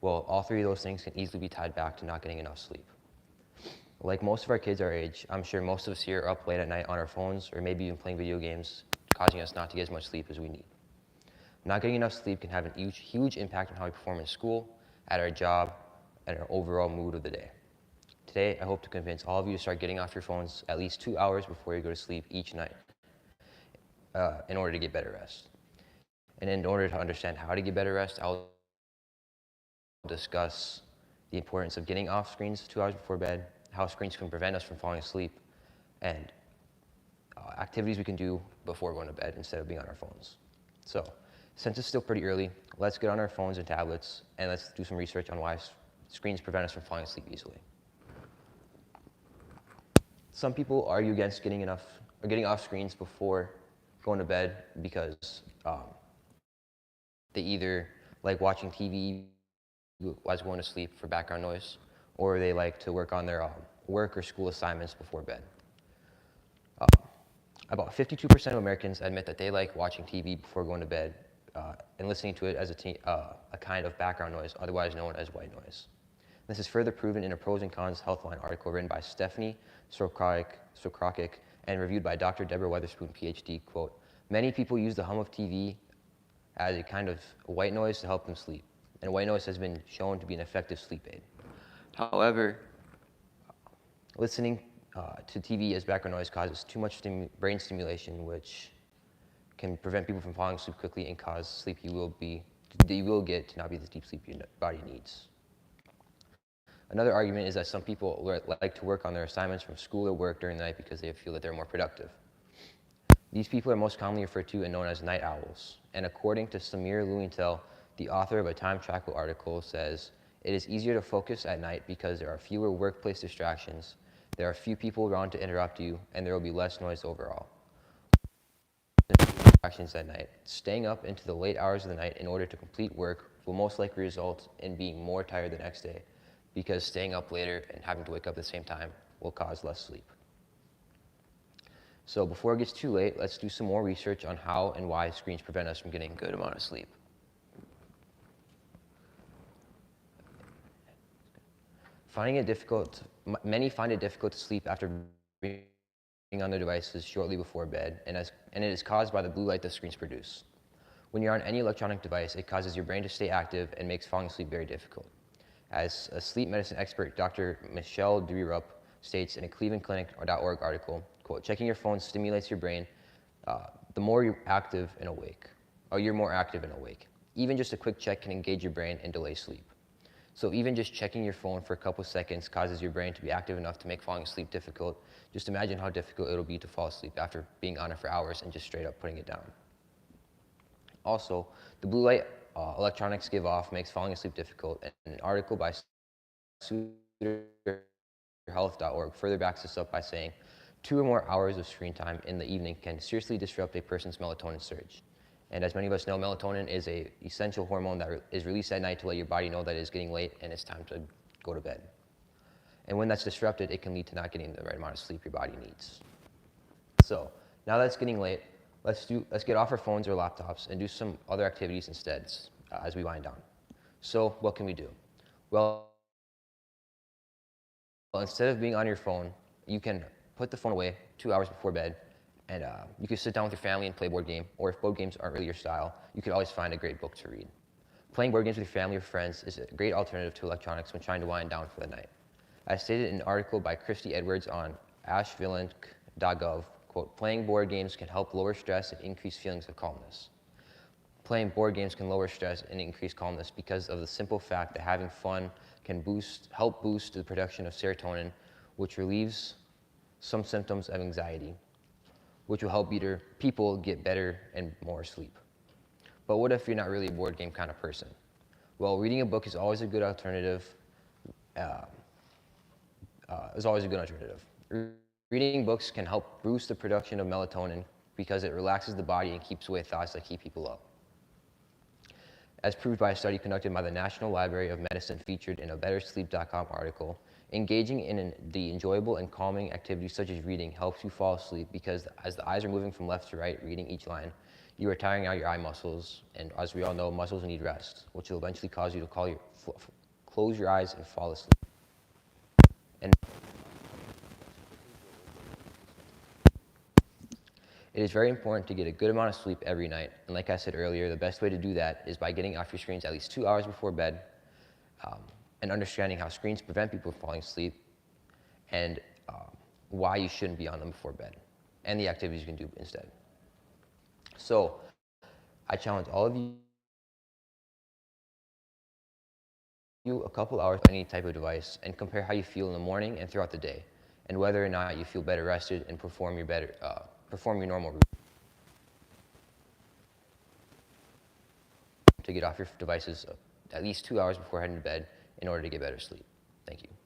Well, all three of those things can easily be tied back to not getting enough sleep. Like most of our kids our age, I'm sure most of us here are up late at night on our phones or maybe even playing video games, causing us not to get as much sleep as we need. Not getting enough sleep can have a huge impact on how we perform in school, at our job, and our overall mood of the day. Today, I hope to convince all of you to start getting off your phones at least 2 hours before you go to sleep each night in order to get better rest. And in order to understand how to get better rest, I'll discuss the importance of getting off screens 2 hours before bed, how screens can prevent us from falling asleep, and activities we can do before going to bed instead of being on our phones. So, since it's still pretty early, let's get on our phones and tablets and let's do some research on why screens prevent us from falling asleep easily. Some people argue against getting off screens before going to bed because they either like watching TV while going to sleep for background noise, or they like to work on their work or school assignments before bed. About 52% of Americans admit that they like watching TV before going to bed and listening to it as a kind of background noise, otherwise known as white noise. This is further proven in a pros and cons Healthline article written by Stephanie Sokrakic and reviewed by Dr. Deborah Weatherspoon, PhD. Quote, many people use the hum of TV as a kind of white noise to help them sleep, and white noise has been shown to be an effective sleep aid. However, listening to TV as background noise causes too much brain stimulation, which can prevent people from falling asleep quickly and cause sleep you will get to not be the deep sleep your body needs. Another argument is that some people like to work on their assignments from school or work during the night because they feel that they're more productive. These people are most commonly referred to and known as night owls. And according to Samir Luentel, the author of a Time Travel article, says, it is easier to focus at night because there are fewer workplace distractions, there are few people around to interrupt you, and there will be less noise overall. Distractions at night. Staying up into the late hours of the night in order to complete work will most likely result in being more tired the next day, because staying up later and having to wake up at the same time will cause less sleep. So before it gets too late, let's do some more research on how and why screens prevent us from getting a good amount of sleep. Many find it difficult to sleep after being on their devices shortly before bed, and it is caused by the blue light the screens produce. When you're on any electronic device, it causes your brain to stay active and makes falling asleep very difficult. As a sleep medicine expert, Dr. Michelle Dreerup states in a clevelandclinic.org article, quote, checking your phone stimulates your brain the more you're active and awake, or you're more active and awake. Even just a quick check can engage your brain and delay sleep. So even just checking your phone for a couple seconds causes your brain to be active enough to make falling asleep difficult. Just imagine how difficult it'll be to fall asleep after being on it for hours and just straight up putting it down. Also, the blue light electronics give off makes falling asleep difficult, and an article by SuitorHealth.org further backs this up by saying 2 or more hours of screen time in the evening can seriously disrupt a person's melatonin surge. And as many of us know, melatonin is an essential hormone that is released at night to let your body know that it is getting late and it's time to go to bed. And when that's disrupted, it can lead to not getting the right amount of sleep your body needs. So now that it's getting late, let's get off our phones or laptops and do some other activities instead as we wind down. So what can we do? Well, instead of being on your phone, you can put the phone away 2 hours before bed, and you can sit down with your family and play a board game, or if board games aren't really your style, you could always find a great book to read. Playing board games with your family or friends is a great alternative to electronics when trying to wind down for the night. As stated in an article by Christy Edwards on ashvillanc.gov, quote, playing board games can help lower stress and increase feelings of calmness. Playing board games can lower stress and increase calmness because of the simple fact that having fun can help boost the production of serotonin, which relieves some symptoms of anxiety, which will help people get better and more sleep. But what if you're not really a board game kind of person? Well, reading a book is always a good alternative. Reading books can help boost the production of melatonin because it relaxes the body and keeps away thoughts that keep people up. As proved by a study conducted by the National Library of Medicine featured in a BetterSleep.com article, engaging in the enjoyable and calming activities such as reading helps you fall asleep because as the eyes are moving from left to right reading each line, You are tiring out your eye muscles, and as we all know, muscles need rest, which will eventually cause you to close your eyes and fall asleep. And it is very important to get a good amount of sleep every night. And like I said earlier, the best way to do that is by getting off your screens at least 2 hours before bed, and understanding how screens prevent people from falling asleep, and why you shouldn't be on them before bed, and the activities you can do instead. So I challenge all of you a couple hours on any type of device and compare how you feel in the morning and throughout the day, and whether or not you feel better rested and perform your normal routine. To get off your devices at least 2 hours before heading to bed in order to get better sleep. Thank you.